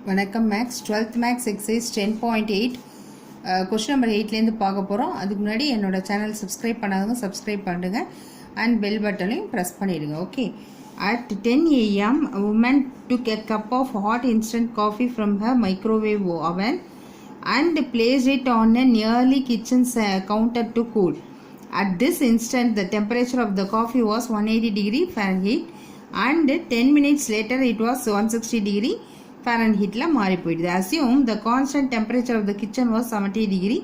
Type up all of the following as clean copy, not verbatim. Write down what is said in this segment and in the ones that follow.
வணக்கம் maths 12th maths exercise 10.8 question number 8லேருந்து பார்க்க போகிறோம். அதுக்கு முன்னாடி என்னோட சேனல் சப்ஸ்கிரைப் பண்ணாதவங்க சப்ஸ்கிரைப் பண்ணுங்க அண்ட் பெல் பட்டனையும் ப்ரெஸ் பண்ணிடுங்க. Okay. At 10 a.m. a woman took a cup of hot instant coffee from her microwave oven and placed it on a nearly kitchen counter to cool. At this instant the temperature of the coffee was 180 degree Fahrenheit and 10 minutes later it was 160 degree Fahrenheit la மாறி போயிடுது. Assume the constant temperature of the kitchen was 70 degree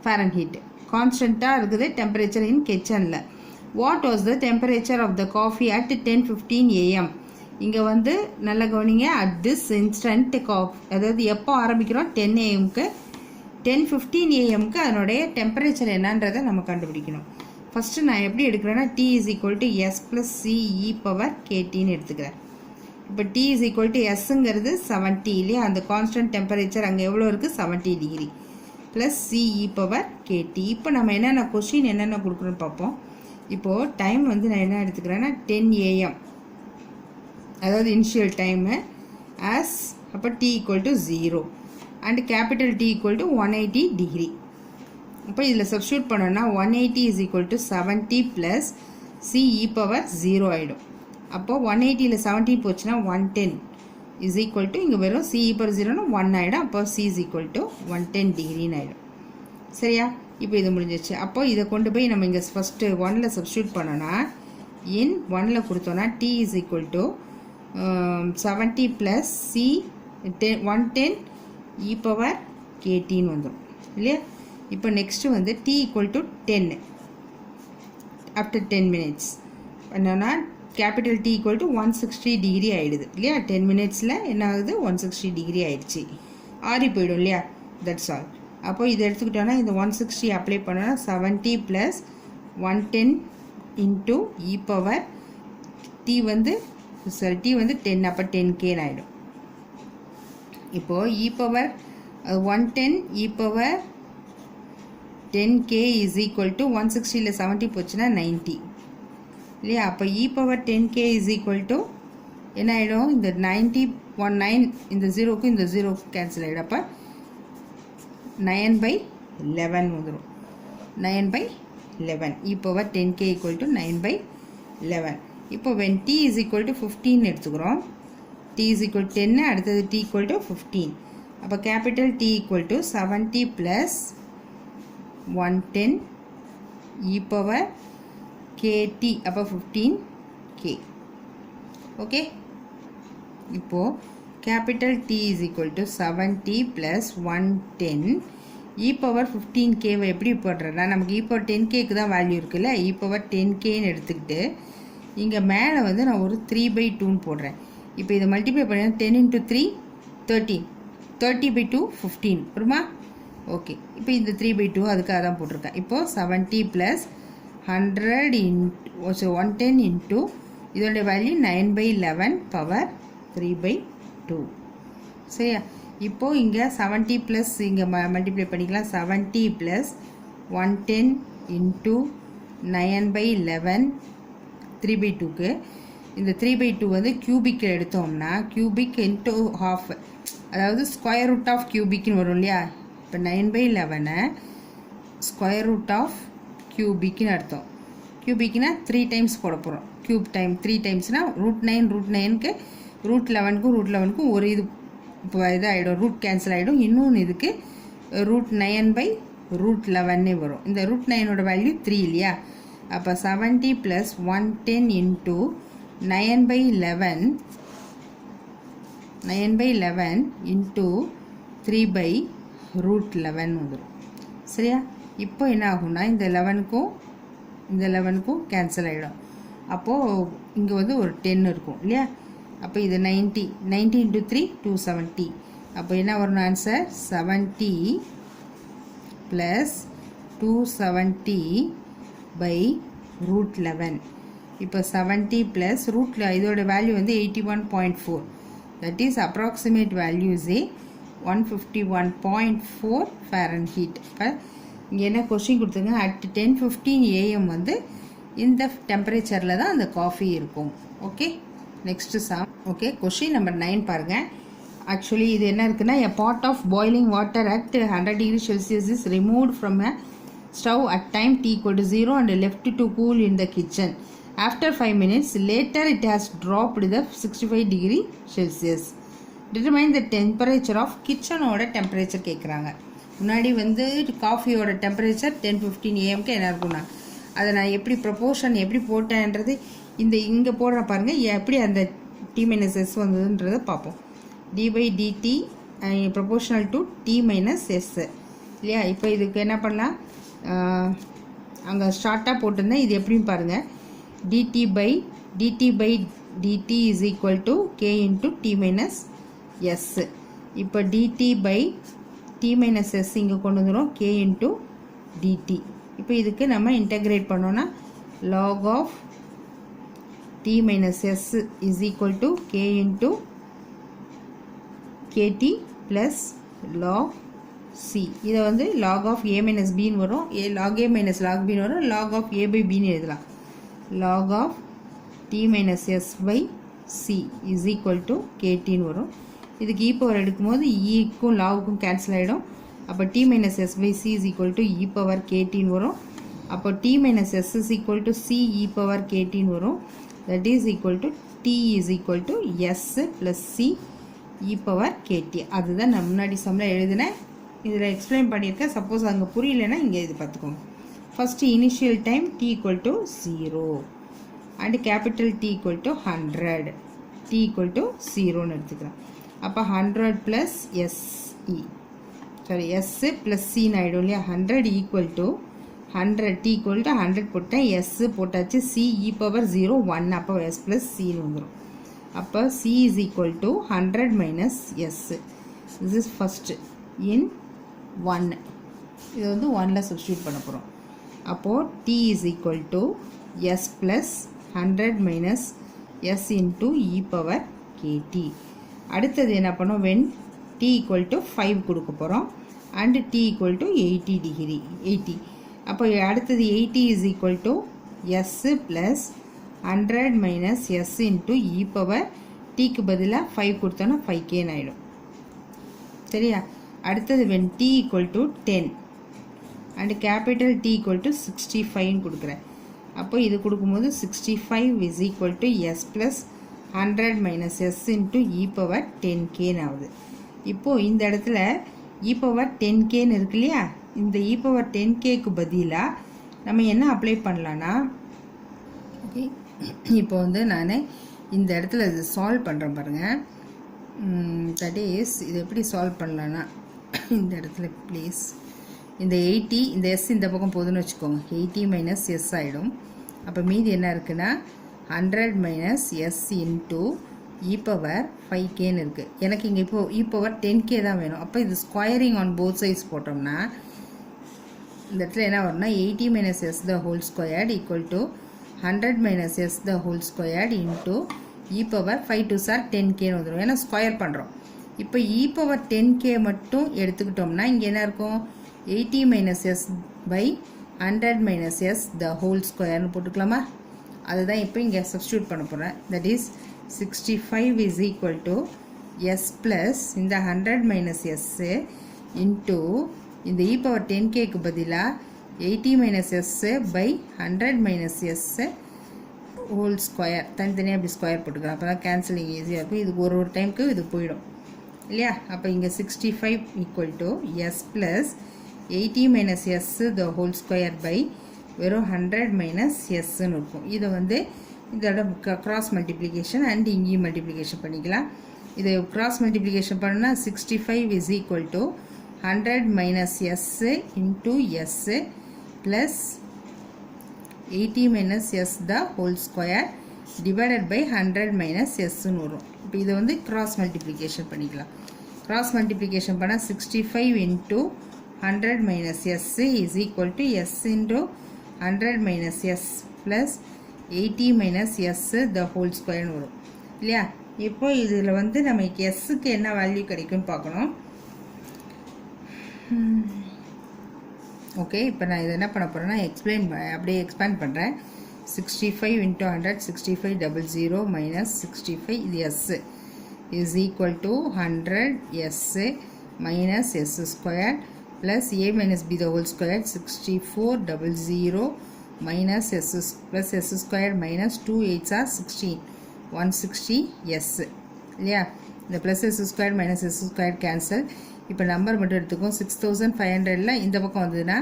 Fahrenheit. Constant இருக்குது temperature in kitchenல. What was the temperature of the coffee at 10:15 a.m. இங்க வந்து நல்ல கவனிங்க. at this instant அதாவது எப்போ ஆரம்பிக்கிறோம் 10 am-க்கு 10:15 am-க்கு அதனுடைய டெம்பரேச்சர் என்னன்றதை நம்ம கண்டுபிடிக்கணும். ஃபஸ்ட்டு நான் எப்படி எடுக்கிறேன்னா t is equal to s plus c e power ktன்னு எடுத்துக்கிறேன். இப்போ t is equal to sங்கிறது 70 இல்லையா, அந்த கான்ஸ்டன்ட் டெம்பரேச்சர் அங்கே எவ்வளோ இருக்குது 70 degree plus C e power KT. இப்போ நம்ம என்னென்ன கொஸ்டின் என்னென்ன கொடுக்குறோன்னு பார்ப்போம். இப்போது டைம் வந்து நான் என்ன எடுத்துக்கிறேன்னா 10 am, அதாவது இனிஷியல் டைமு ஆஸ் அப்போ t equal to 0 and capital T equal to 180 degree. இப்போ இதில் சப்ஸ்டியூட் பண்ணோன்னா 180 is equal to 70 plus C e power 0 ஆகிடும். அப்போது 180ல் 70 போச்சுன்னா 110 இஸ் ஈக்குவல் டு இங்கே வெறும் சி இ பவர் 0னா 1 ஆகிடும். அப்போ சி இஸ் ஈக்குவல் டு 110 டிகிரின்னு ஆகிடும். சரியா? இப்போ இது முடிஞ்சிச்சு. அப்போ இதை கொண்டு போய் நம்ம இங்கே ஃபஸ்ட்டு 1ல் சப்ஸ்டியூட் பண்ணோன்னா இன் 1ல் கொடுத்தோன்னா T is equal to 70 plus C 110 e power கேட்டின்னு வந்துடும் இல்லையா. இப்போ நெக்ஸ்ட்டு வந்து T equal to 10 after 10 minutes என்னன்னா capital T equal to 160 degree ஆகிடுது இல்லையா. 10 மினிட்ஸில் என்ன ஆகுது 160 டிகிரி ஆகிடுச்சு, ஆறி போயிடும் இல்லையா. That's all. அப்போ இதை எடுத்துக்கிட்டோன்னா இந்த 160 அப்ளை பண்ணோன்னா 70 plus 110 into e power T வந்து 10 அப்போ 10Kன்னு ஆகிடும். இப்போது e power 110 e power 10K is equal to 160ல் 70 போச்சுன்னா 90 இல்லையா. அப்போ e power 10K is equal to என்ன ஆகிடும், இந்த 9 இந்த 0க்கும் இந்த 0க்கும் கேன்சல் ஆகிடும். அப்போ 9/11 வந்துடும். 9/11 இ பவர் 10K ஈக்குவல் டு 9/11. இப்போ when T is equal to 15 எடுத்துக்கிறோம். T இஸ் ஈக்குவல் 10 அடுத்தது T ஈக்குவல் டு 15. அப்போ capital T equal to 70 plus 110 e power KT அப்போ 15K. ஓகே. இப்போது capital T is equal to 70 plus 110 e power 15Kவை எப்படி போடுறேன்னா நமக்கு இ பவர் 10Kக்கு தான் வேல்யூ இருக்குல்ல. இ பவர் 10Kன்னு எடுத்துக்கிட்டு இங்கே மேலே வந்து நான் ஒரு 3/2ன்னு போடுறேன். இப்போ இதை மல்டிப்ளை பண்ணி 10 × 3 13 30/2 15 வருமா. ஓகே. இப்போ இந்த 3/2 அதுக்காக தான் போட்டிருக்கேன். இப்போது 70 ப்ளஸ் 100 into 110 into இதோடைய வேல்யூ 9/11 பவர் 3/2. சரியா? இப்போது இங்கே 70 ப்ளஸ் இங்கே மல்டிப்ளை பண்ணிக்கலாம். 70 ப்ளஸ் 110 into 9/11 3/2க்கு இந்த 3/2 வந்து கியூபிக்கில் எடுத்தோம்னா கியூபிக் இன்ட்டு ஹாஃப், அதாவது ஸ்கொயர் ரூட் ஆஃப் கியூபிக்னு வரும் இல்லையா. இப்போ 9/11 ஸ்கொயர் ரூட் ஆஃப் கியூபிக்னு அர்த்தம். கியூபிக்னா 3 டைம்ஸ் போட போகிறோம். கியூப் டைம் 3 டைம்ஸ்னால் √9 √11க்கும் ஒரு இது இப்போ இதாகிடும், ரூட் கேன்சல் ஆகிடும். இன்னொன்று இதுக்கு √9/√11 வரும். இந்த √9ஓட வேல்யூ 3 இல்லையா. அப்போ 70 ப்ளஸ் 110 இன்ட்டு 9/11 இன்ட்டு 3/√11 வந்துடும். சரியா? இப்போ என்ன ஆகும்னா இந்த 11க்கும் கேன்சல் ஆகிடும். அப்போது இங்கே வந்து ஒரு 10 இருக்கும் இல்லையா. அப்போ இது 90 × 3 270. அப்போ என்ன வரணும் ஆன்சர் 70 ப்ளஸ் 270/√11. இப்போ 70 ப்ளஸ் இதோட வேல்யூ வந்து 81.4. That is approximate value is 151.4 Fahrenheit. இப்போ இங்கே என்ன கொஸ்டின் கொடுத்துங்க, அட் 10:15 AM வந்து இந்த டெம்பரேச்சரில் தான் அந்த காஃபி இருக்கும். Okay. Next sum. Okay. Question number 9 பாருங்கள். ஆக்சுவலி இது என்ன இருக்குன்னா, a pot of boiling water at 100 degrees Celsius is removed from a stove at time t equal to 0 and left to cool in the kitchen. After 5 minutes later it has dropped the 65 degree Celsius. Determine the temperature of kitchen ஓட temperature கேட்குறாங்க. முன்னாடி வந்து காஃபியோட temperature 10:15 AM என்ன இருக்குன்னா, அதை நான் எப்படி proportion எப்படி போட்டேன்றது இந்த இங்கே போடுற பாருங்கள், எப்படி அந்த t minus s வந்ததுன்றதை பார்ப்போம். d by dt proportional to t minus s இல்லையா. இப்போ இதுக்கு என்ன பண்ணலாம், அங்கே ஷார்ட்டாக போட்டிருந்தேன், இது எப்படின்னு பாருங்கள். dt by dt is equal to k into t minus s. இப்போ dt by t minus s இங்கே கொண்டு வந்துடும் k into dt. இப்போ இதுக்கு நம்ம இன்டகிரேட் பண்ணோன்னா log of t minus s is equal to k into kt plus log c. இதை வந்து log of a minus b வரும், log a minus log b வரும், log of a by b எழுதலாம். log of t minus s by c is equal to kt வரும். இதுக்கு e power எடுக்கும்போது eக்கும் logக்கும் cancel ஆகிடும். அப்போ t minus s by c is equal to e power kt வரும். அப்போ t minus s is equal to c e power kt வரும். that is equal to t is equal to s plus c e power kt. அதுதான் நான் முன்னாடி சம்மில் எழுதினேன், இதில் explain பண்ணியிருக்கேன். சப்போஸ் அங்கே புரியலைன்னா இங்கே இது பார்த்துக்கோங்க. First initial time t equal to 0 and capital T equal to 100, t equal to 0ன்னு எடுத்துக்கிறேன். அப்போ 100 plus SE sorry S plus C ஆகிடும் இல்லையா. 100 equal to 100 t equal to 100 போட்டேன், S போட்டாச்சு, C e பவர் 0 1, அப்போ S plus Cன்னு வந்துடும். அப்போ C is equal to 100 minus S. this is first in 1. இது வந்து 1ல் சப்ஸ்டியூட் பண்ண போகிறோம். அப்போது T is equal to S plus 100 minus S into e power kt. அடுத்தது என்ன பண்ணோம், when T equal to 5 கொடுக்க போகிறோம் and T equal to 80 degree 80. அப்போ அடுத்தது 80 is equal to S plus 100 minus S into e power tக்கு பதிலாக 5 கொடுத்தோன்னா 5k ஆகிடும் சரியா. அடுத்தது when T equal to 10 and capital T equal to 65 கொடுக்குறேன். அப்போ இது கொடுக்கும்போது 65 is equal to S plus 100 minus S into e power 10k ஆகுது. இப்போது இந்த இடத்துல e பவர் 10kன்னு இருக்கு இல்லையா, இந்த e பவர் 10kக்கு பதிலாக நம்ம என்ன அப்ளை பண்ணலான்னா, ஓகே இப்போ வந்து நான் இந்த இடத்துல இது சால்வ் பண்ணுறேன் பாருங்கள். தட் இஸ் இது எப்படி சால்வ் பண்ணலான்னா, இந்த இடத்துல ப்ளீஸ் இந்த 80 இந்த S இந்த பக்கம் போதுன்னு வச்சுக்கோங்க, 80 மைனஸ் S ஆகிடும். அப்போ மீதி என்ன இருக்குன்னா 100 minus S into e power 5kன்னு இருக்குது. எனக்கு இங்கே இப்போது e பவர் 10k தான் வேணும். அப்போ இது ஸ்கொயரிங் ஆன் போத் சைட்ஸ் போட்டோம்னா இந்த இடத்துல என்ன வரும்னா 80 minus S the whole squared equal to 100 minus S the whole squared into e power 5 2 சார் 10kன்னு வந்துடும், ஏன்னா ஸ்கொயர் பண்ணுறோம். இப்போ e பவர் 10k மட்டும் எடுத்துக்கிட்டோம்னா இங்கே என்ன இருக்கும், 80 minus S by 100 minus S the whole ஸ்கொயர்னு போட்டுக்கலாமா. அதுதான் இப்போ இங்கே சப்ஸ்டியூட் பண்ண போகிறேன். That is 65 is equal to S plus இந்த 100 minus S into இந்த e power 10kக்கு பதிலாக 80 minus S by 100 minus S whole square தனித்தனியாக அப்படி ஸ்கொயர் போட்டுக்கலாம். அப்போ தான் கேன்சலிங் ஈஸியாக இருக்கும். இதுக்கு ஒரு டைமுக்கு இது போயிடும் இல்லையா. அப்போ இங்கே 65 equal to S plus 80 minus S the whole square by வெறும் 100 minus Sன்னு இருக்கும். இதை வந்து இதோட கிராஸ் மல்டிப்ளிகேஷன் அண்ட் இங்கேயும் மல்டிப்ளிகேஷன் பண்ணிக்கலாம். இதை கிராஸ் மல்டிப்ளிகேஷன் பண்ணால் 65 is equal to 100 minus S into S plus 80 minus S the whole square divided by 100 minus Sன்னு வரும். இப்போ இதை வந்து கிராஸ் மல்டிப்ளிகேஷன் பண்ணிக்கலாம். கிராஸ் மல்டிப்ளிகேஷன் பண்ணால் 65 into 100 minus S is equal to S into 100 minus S plus 80 minus S the whole square வரும் இல்லையா. இப்போ இதில் வந்து நமக்கு எஸ்ஸுக்கு என்ன வேல்யூ கிடைக்கும்னு பார்க்கணும். ஓகே இப்போ நான் இதை என்ன பண்ண போகிறேன்னா அப்படியே எக்ஸ்பேண்ட் பண்ணுறேன். 65 into 100 65 00 minus 65 இது S. is equal to 100 s minus s squared plus a minus b the whole squared 6400 minus s plus s squared minus 2 8s are 16 160 s இல்லையா இந்த plus S square minus S square cancel. இப்போ number மட்டும் எடுத்துக்கோம். 6500 இந்த பக்கம் வந்ததுன்னா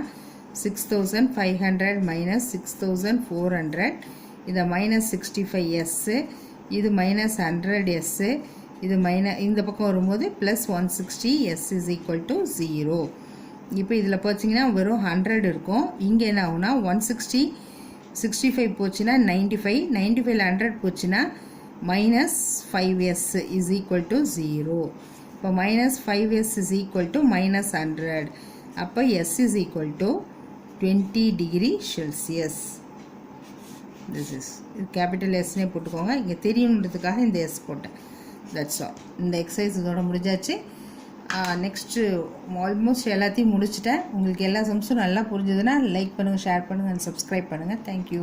6500 minus 6400 இதை minus 65s இது மைனஸ் 100s இது இந்த பக்கம் வரும்போது plus 160s is equal to 0. இப்போ இதில் பார்த்தீங்கன்னா வெறும் 100 இருக்கும். இங்கே என்ன ஆகுனா 160 65 போச்சுன்னா 95 95ல் 100 போச்சுன்னா minus 5s is equal to 0. இப்போ minus 5s is equal to minus 100. அப்போ s is equal to 20 degree Celsius. This is capital S நே போட்டுக்கோங்க. இங்கே தெரியணுன்றதுக்காக இந்த s போட்டேன். That's all. இந்த எக்ஸசைஸ் இதோட முடிஞ்சாச்சு. நெக்ஸ்ட்டு ஆல்மோஸ்ட் எல்லாத்தையும் முடிச்சிட்டேன். உங்களுக்கு எல்லா சம்ஸும் நல்லா புரிஞ்சதுன்னா லைக் பண்ணுங்கள், ஷேர் பண்ணுங்கள் அண்ட் சப்ஸ்கிரைப் பண்ணுங்கள். தேங்க்யூ.